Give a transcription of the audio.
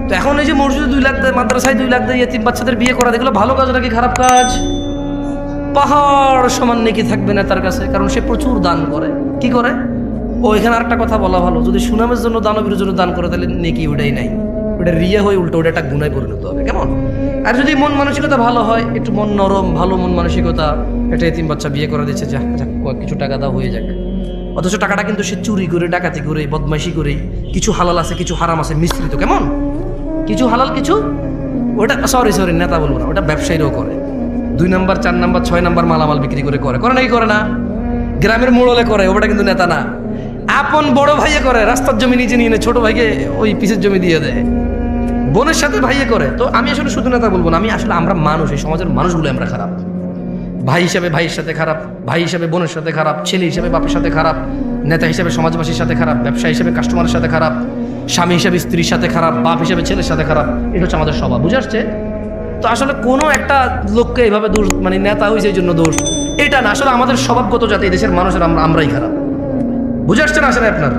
তো এখন এই যে মসজিদে 2 লাখ দেয়, মাদ্রাসায় 2 লাখ দেয়, এতিম বাচ্চাদের বিয়ে করা, এগুলো ভালো কাজ নাকি খারাপ কাজ? পাহাড় সমান নেকি থাকবে না তার কাছে, কারণ সে প্রচুর দান করে। কি করে? ও এখানে আরেকটা কথা বলা ভালো, যদি সুনামের জন্য দানবীর জন্য দান করে তাহলে নেকি ওটাই নাই, ওটা রিয়া হয়ে উল্টো ওটা একটা গুনায় পরিণত হবে। কেমন? আর যদি মন মানসিকতা ভালো হয়, একটু মন নরম, ভালো মন মানসিকতা, একটা এতিম বাচ্চা বিয়ে করে দিচ্ছে, যা যা কিছু টাকা দাও হয়ে যাক, অথচ টাকাটা কিন্তু সে চুরি করে, ডাকাতি করে, বদমাইশি করে, কিছু হালাল আছে কিছু হারাম আছে মিশ্রিত। কেমন? কিছু হালাল কিছু, ওটা সরি নেতা বলবো না, ওটা ব্যবসায়ীরাও করে। 2 নাম্বার 4 নাম্বার 6 নাম্বার মালামাল বিক্রি করে নাকি করে না? গ্রামের মোড়লে করে, ওটা কিন্তু নেতা না। আপন বড় ভাইয়ে করে, রাস্তার জমি নিচে নিয়ে ছোট ভাইকে ওই পিসের জমি দিয়ে দেয়, বোনের সাথে ভাইয়ে করে। তো আমি আসলে শুধু নেতা বলবো না, আমি আসলে আমরা মানুষ, এই সমাজের মানুষগুলো আমরা খারাপ। ভাই হিসাবে ভাইয়ের সাথে খারাপ, ভাই হিসাবে বোনের সাথে খারাপ, ছেলে হিসাবে বাপের সাথে খারাপ, নেতা হিসাবে সমাজবাসীর সাথে খারাপ, ব্যবসা হিসাবে কাস্টমারের সাথে খারাপ, স্বামী হিসাবে স্ত্রীর সাথে খারাপ, বাপ হিসাবে ছেলের সাথে খারাপ। এটা হচ্ছে আমাদের স্বভাব, বুঝে আসছে? তো আসলে কোনো একটা লোককে এইভাবে দোষ, মানে নেতা হয়েছে এই জন্য দোষ, এটা না। আসলে আমাদের স্বভাবগত জাতি, এই দেশের মানুষের আমরাই খারাপ। বুঝে আসছে না আসলে আপনার?